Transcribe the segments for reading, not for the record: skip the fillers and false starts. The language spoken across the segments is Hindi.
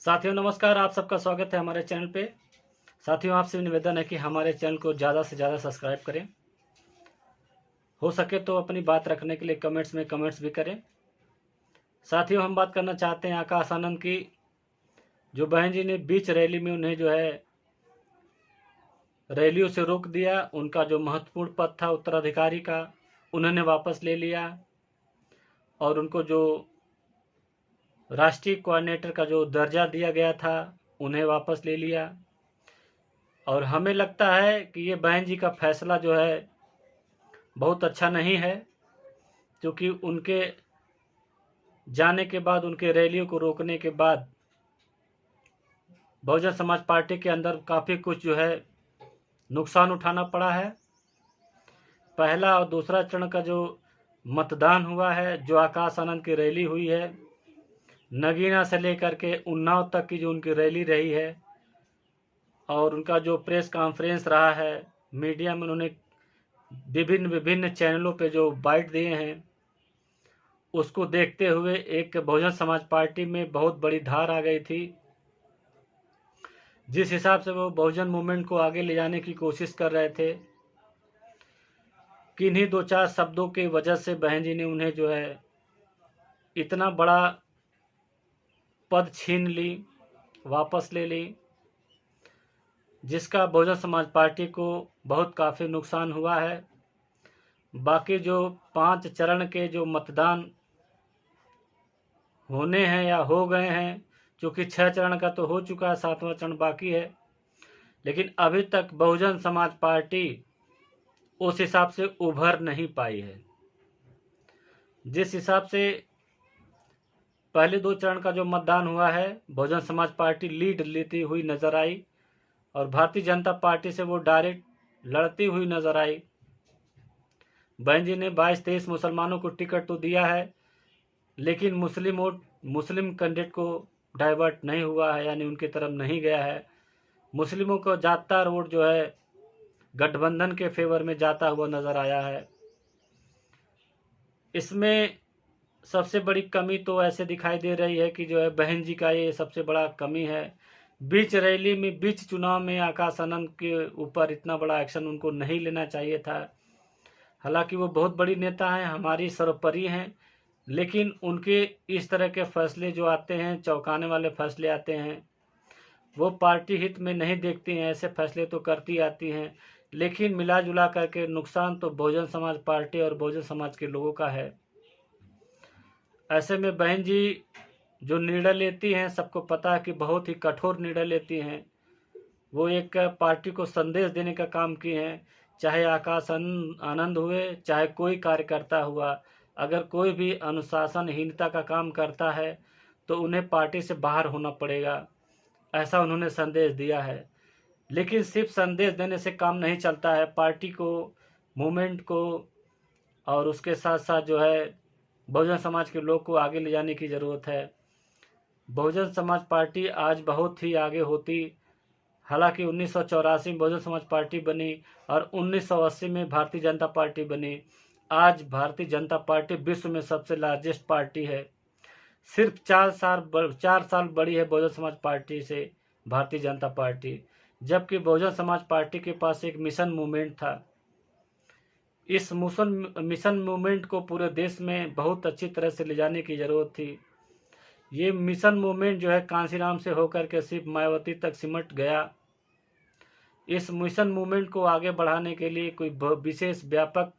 साथियों नमस्कार, आप सबका स्वागत है हमारे चैनल पे। साथियों आपसे निवेदन है कि हमारे चैनल को ज़्यादा से ज़्यादा सब्सक्राइब करें। हो सके तो अपनी बात रखने के लिए कमेंट्स में कमेंट्स भी करें। साथियों हम बात करना चाहते हैं आकाश आनंद की। जो बहन जी ने बीच रैली में उन्हें जो है रैलियों से रोक दिया, उनका जो महत्वपूर्ण पद था उत्तराधिकारी का उन्होंने वापस ले लिया और उनको जो राष्ट्रीय कोऑर्डिनेटर का जो दर्जा दिया गया था उन्हें वापस ले लिया। और हमें लगता है कि ये बहन जी का फैसला जो है बहुत अच्छा नहीं है, क्योंकि उनके जाने के बाद, उनके रैलियों को रोकने के बाद बहुजन समाज पार्टी के अंदर काफ़ी कुछ जो है नुकसान उठाना पड़ा है। पहला और दूसरा चरण का जो मतदान हुआ है, जो आकाश आनंद की रैली हुई है, नगीना से लेकर के उन्नाव तक की जो उनकी रैली रही है, और उनका जो प्रेस कॉन्फ्रेंस रहा है, मीडिया में उन्होंने विभिन्न विभिन्न चैनलों पे जो बाइट दिए हैं, उसको देखते हुए एक बहुजन समाज पार्टी में बहुत बड़ी धार आ गई थी। जिस हिसाब से वो बहुजन मूवमेंट को आगे ले जाने की कोशिश कर रहे थे, किन्हीं दो चार शब्दों की वजह से बहन जी ने उन्हें जो है इतना बड़ा पद छीन ली, वापस ले ली, जिसका बहुजन समाज पार्टी को बहुत काफ़ी नुकसान हुआ है। बाकी जो 5 चरण के जो मतदान होने हैं या हो गए हैं, क्योंकि 6 चरण का तो हो चुका है, 7वां चरण बाकी है, लेकिन अभी तक बहुजन समाज पार्टी उस हिसाब से उभर नहीं पाई है। जिस हिसाब से पहले 2 चरण का जो मतदान हुआ है, बहुजन समाज पार्टी लीड लेती हुई नजर आई और भारतीय जनता पार्टी से वो डायरेक्ट लड़ती हुई नजर आई। बहन जी ने 22-23 मुसलमानों को टिकट तो दिया है, लेकिन मुस्लिम कैंडिडेट को डाइवर्ट नहीं हुआ है, यानी उनकी तरफ नहीं गया है। मुस्लिमों को ज़्यादातर वोट जो है गठबंधन के फेवर में जाता हुआ नजर आया है। इसमें सबसे बड़ी कमी तो ऐसे दिखाई दे रही है कि जो है बहन जी का ये सबसे बड़ा कमी है। बीच रैली में, बीच चुनाव में आकाश आनंद के ऊपर इतना बड़ा एक्शन उनको नहीं लेना चाहिए था। हालांकि वो बहुत बड़ी नेता हैं, हमारी सर्वोपरि हैं, लेकिन उनके इस तरह के फैसले जो आते हैं, चौंकाने वाले फैसले आते हैं, वो पार्टी हित में नहीं देखती हैं। ऐसे फैसले तो करती आती हैं, लेकिन मिला जुला करके नुकसान तो बहुजन समाज पार्टी और बहुजन समाज के लोगों का है। ऐसे में बहन जी जो निर्णय लेती हैं, सबको पता है कि बहुत ही कठोर निर्णय लेती हैं। वो एक पार्टी को संदेश देने का काम किए हैं। चाहे आकाश आनंद हुए, चाहे कोई कार्यकर्ता हुआ, अगर कोई भी अनुशासनहीनता का काम करता है तो उन्हें पार्टी से बाहर होना पड़ेगा, ऐसा उन्होंने संदेश दिया है। लेकिन सिर्फ संदेश देने से काम नहीं चलता है। पार्टी को, मूवमेंट को और उसके साथ साथ जो है बहुजन समाज के लोग को आगे ले जाने की ज़रूरत है। बहुजन समाज पार्टी आज बहुत ही आगे होती। हालांकि 1984 में बहुजन समाज पार्टी बनी और 1980 में भारतीय जनता पार्टी बनी। आज भारतीय जनता पार्टी विश्व में सबसे लार्जेस्ट पार्टी है। सिर्फ 4 साल बड़ी है बहुजन समाज पार्टी से भारतीय जनता पार्टी, जबकि बहुजन समाज पार्टी के पास एक मिशन मूवमेंट था। इस मिशन मूवमेंट को पूरे देश में बहुत अच्छी तरह से ले जाने की ज़रूरत थी। ये मिशन मूवमेंट जो है कांसीराम से होकर के सिर्फ मायावती तक सिमट गया। इस मिशन मूवमेंट को आगे बढ़ाने के लिए कोई विशेष व्यापक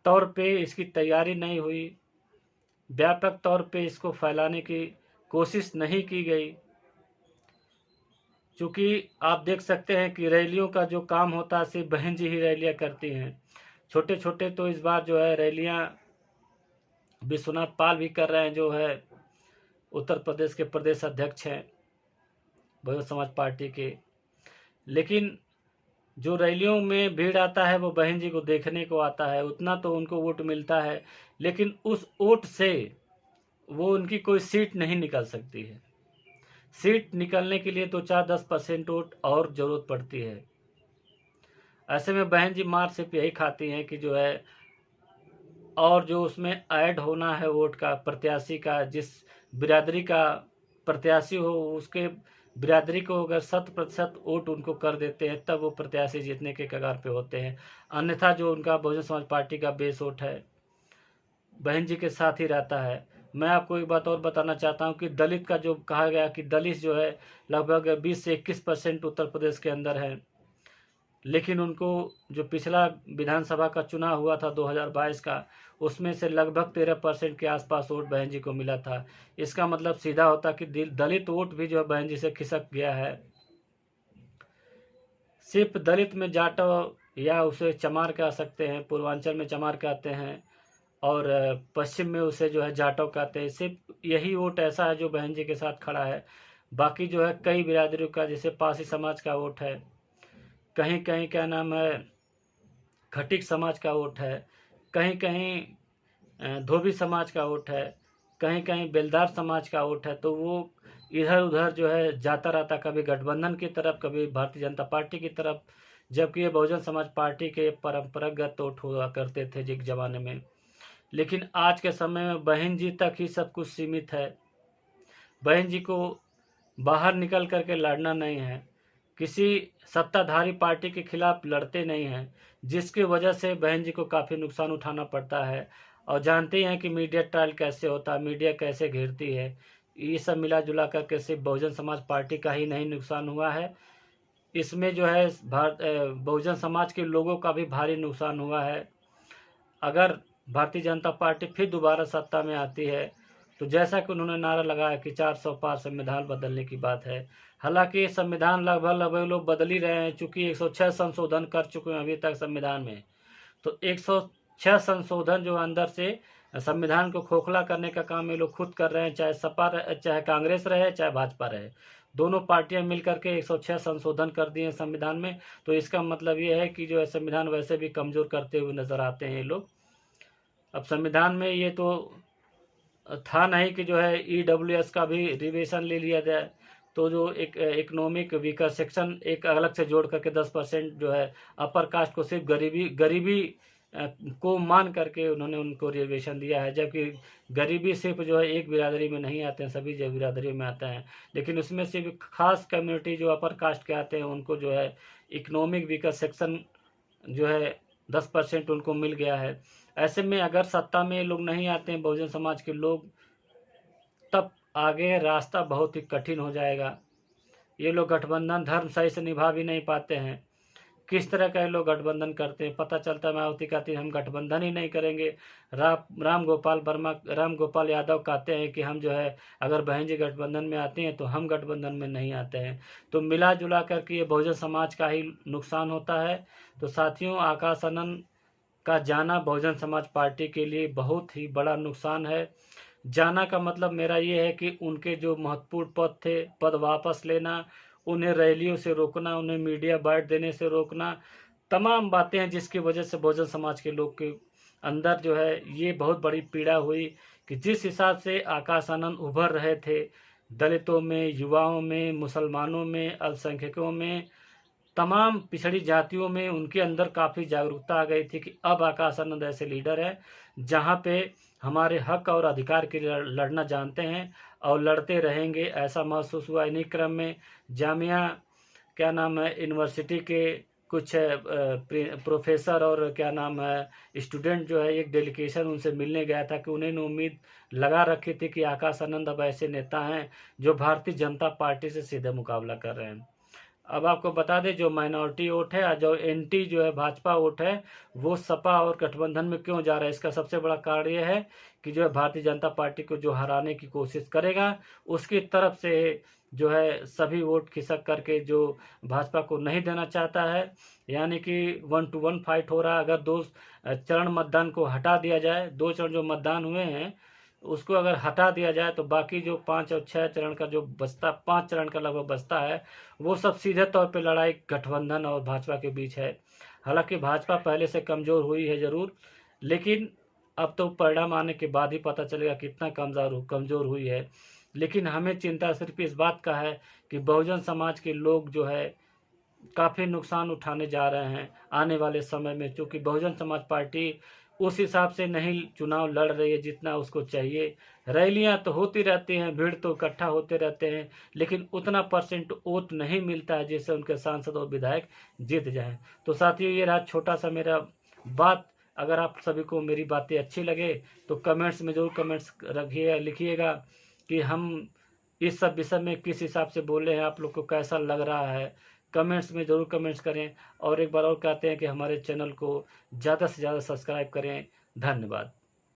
तौर पे इसकी तैयारी नहीं हुई, व्यापक तौर पे इसको फैलाने की कोशिश नहीं की गई। क्योंकि आप देख सकते हैं कि रैलियों का जो काम होता है सिर्फ बहन जी ही रैलियाँ करती हैं। छोटे छोटे तो इस बार जो है रैलियाँ विश्वनाथ पाल भी कर रहे हैं, जो है उत्तर प्रदेश के प्रदेश अध्यक्ष हैं बहुजन समाज पार्टी के। लेकिन जो रैलियों में भीड़ आता है वो बहन जी को देखने को आता है, उतना तो उनको वोट मिलता है, लेकिन उस वोट से वो उनकी कोई सीट नहीं निकल सकती है। सीट निकलने के लिए तो 4-10% वोट और ज़रूरत पड़ती है। ऐसे में बहन जी मार सिर्फ यही खाती हैं कि जो है और जो उसमें ऐड होना है वोट का, प्रत्याशी का, जिस बिरादरी का प्रत्याशी हो उसके बिरादरी को अगर 100% वोट उनको कर देते हैं तब वो प्रत्याशी जीतने के कगार पे होते हैं। अन्यथा जो उनका बहुजन समाज पार्टी का बेस वोट है बहन जी के साथ ही रहता है। मैं आपको एक बात और बताना चाहता हूं कि दलित का जो कहा गया कि दलित जो है लगभग 20 से 21% उत्तर प्रदेश के अंदर है, लेकिन उनको जो पिछला विधानसभा का चुनाव हुआ था 2022 का, उसमें से लगभग 13% के आसपास वोट बहन जी को मिला था। इसका मतलब सीधा होता कि दलित वोट भी जो है बहन जी से खिसक गया है। सिर्फ दलित में जाटव या उसे चमार कह सकते हैं, पूर्वांचल में चमार कहते हैं और पश्चिम में उसे जो है जाटव कहते हैं। सिर्फ यही वोट ऐसा है जो बहन जी के साथ खड़ा है। बाकी जो है कई बिरादरियों का, जैसे पासी समाज का वोट है, कहीं कहीं क्या नाम है खटिक समाज का वोट है, कहीं कहीं धोबी समाज का वोट है, कहीं कहीं बेलदार समाज का वोट है। तो वो इधर उधर जो है जाता रहता, कभी गठबंधन की तरफ, कभी भारतीय जनता पार्टी की तरफ, जबकि ये बहुजन समाज पार्टी के परंपरागत वोट हुआ करते थे एक जमाने में। लेकिन आज के समय में बहन जी तक ही सब कुछ सीमित है। बहन जी को बाहर निकल करके लड़ना नहीं है, किसी सत्ताधारी पार्टी के खिलाफ लड़ते नहीं हैं, जिसकी वजह से बहन जी को काफ़ी नुकसान उठाना पड़ता है। और जानते ही हैं कि मीडिया ट्रायल कैसे होता है, मीडिया कैसे घेरती है। ये सब मिला जुला करके सिर्फ बहुजन समाज पार्टी का ही नहीं नुकसान हुआ है, इसमें जो है बहुजन समाज के लोगों का भी भारी नुकसान हुआ है। अगर भारतीय जनता पार्टी फिर दोबारा सत्ता में आती है तो जैसा कि उन्होंने नारा लगाया कि 400 पार संविधान बदलने की बात है, हालांकि संविधान लगभग लोग बदल ही रहे हैं, चूंकि 106 संशोधन कर चुके हैं अभी तक संविधान में। तो 106 संशोधन जो अंदर से संविधान को खोखला करने का काम ये लोग खुद कर रहे हैं, चाहे सपा चाहे कांग्रेस रहे चाहे भाजपा रहे, दोनों पार्टियां मिलकर के 106 संशोधन कर दिए संविधान में। तो इसका मतलब ये है कि जो है संविधान वैसे भी कमजोर करते हुए नजर आते हैं ये लोग। अब संविधान में ये तो था नहीं कि जो है EWS का भी रिविजन ले लिया जाए, तो जो एक इकोनॉमिक वीकर सेक्शन एक अलग से जोड़ करके 10% जो है अपर कास्ट को सिर्फ गरीबी को मान करके उन्होंने उनको रिजर्वेशन दिया है, जबकि गरीबी सिर्फ जो है एक बिरादरी में नहीं आते हैं, सभी जो बिरादरी में आते हैं, लेकिन उसमें सिर्फ खास कम्युनिटी जो अपर कास्ट के आते हैं उनको जो है इकोनॉमिक वीकर सेक्शन जो है 10% उनको मिल गया है। ऐसे में अगर सत्ता में लोग नहीं आते हैं बहुजन समाज के लोग, तब आगे रास्ता बहुत ही कठिन हो जाएगा। ये लोग गठबंधन धर्म सही से निभा भी नहीं पाते हैं। किस तरह का ये लोग गठबंधन करते हैं, पता चलता है मायावती कहती है हम गठबंधन ही नहीं करेंगे। राम गोपाल यादव कहते हैं कि हम जो है अगर बहन जी गठबंधन में आती हैं तो हम गठबंधन में नहीं आते हैं। तो मिला जुला करके ये बहुजन समाज का ही नुकसान होता है। तो साथियों, आकाश आनंद का जाना बहुजन समाज पार्टी के लिए बहुत ही बड़ा नुकसान है। जाना का मतलब मेरा ये है कि उनके जो महत्वपूर्ण पद थे, पद वापस लेना, उन्हें रैलियों से रोकना, उन्हें मीडिया बाइट देने से रोकना, तमाम बातें हैं जिसकी वजह से बहुजन समाज के लोग के अंदर जो है ये बहुत बड़ी पीड़ा हुई कि जिस हिसाब से आकाश आनंद उभर रहे थे, दलितों में, युवाओं में, मुसलमानों में, अल्पसंख्यकों में, तमाम पिछड़ी जातियों में उनके अंदर काफ़ी जागरूकता आ गई थी कि अब आकाश आनंद ऐसे लीडर है जहाँ पे हमारे हक और अधिकार के लिए लड़ना जानते हैं और लड़ते रहेंगे, ऐसा महसूस हुआ। इन्हीं क्रम में जामिया क्या नाम है यूनिवर्सिटी के कुछ प्रोफेसर और क्या नाम है स्टूडेंट जो है एक डेलीगेशन उनसे मिलने गया था कि उन्हें उम्मीद लगा रखी थी कि आकाश आनंद अब ऐसे नेता हैं जो भारतीय जनता पार्टी से सीधे मुकाबला कर रहे हैं। अब आपको बता दें जो माइनॉरिटी वोट है, जो एंटी जो है भाजपा वोट है, वो सपा और गठबंधन में क्यों जा रहा है, इसका सबसे बड़ा कारण ये है कि जो है भारतीय जनता पार्टी को जो हराने की कोशिश करेगा उसकी तरफ से जो है सभी वोट खिसक करके जो भाजपा को नहीं देना चाहता है। यानी कि 1 to 1 फाइट हो रहा है। अगर 2 चरण मतदान को हटा दिया जाए, 2 चरण जो मतदान हुए हैं उसको अगर हटा दिया जाए तो बाकी जो 5 और 6 चरण का जो बचता, 5 चरण का लगभग बचता है, वो सब सीधे तौर पे लड़ाई गठबंधन और भाजपा के बीच है। हालांकि भाजपा पहले से कमजोर हुई है जरूर, लेकिन अब तो परिणाम आने के बाद ही पता चलेगा कितना कमजोर हुई है। लेकिन हमें चिंता सिर्फ इस बात का है कि बहुजन समाज के लोग जो है काफ़ी नुकसान उठाने जा रहे हैं आने वाले समय में, क्योंकि बहुजन समाज पार्टी उस हिसाब से नहीं चुनाव लड़ रही है जितना उसको चाहिए। रैलियां तो होती रहती हैं, भीड़ तो इकट्ठा होते रहते हैं, लेकिन उतना परसेंट वोट नहीं मिलता है जिससे उनके सांसद और विधायक जीत जाएं। तो साथियों, ये रहा छोटा सा मेरा बात। अगर आप सभी को मेरी बातें अच्छी लगे तो कमेंट्स में ज़रूर कमेंट्स रखिए, लिखिएगा कि हम इस सब विषय में किस हिसाब से बोले हैं, आप लोग को कैसा लग रहा है। कमेंट्स में ज़रूर कमेंट्स करें, और एक बार और कहते हैं कि हमारे चैनल को ज़्यादा से ज़्यादा सब्सक्राइब करें। धन्यवाद।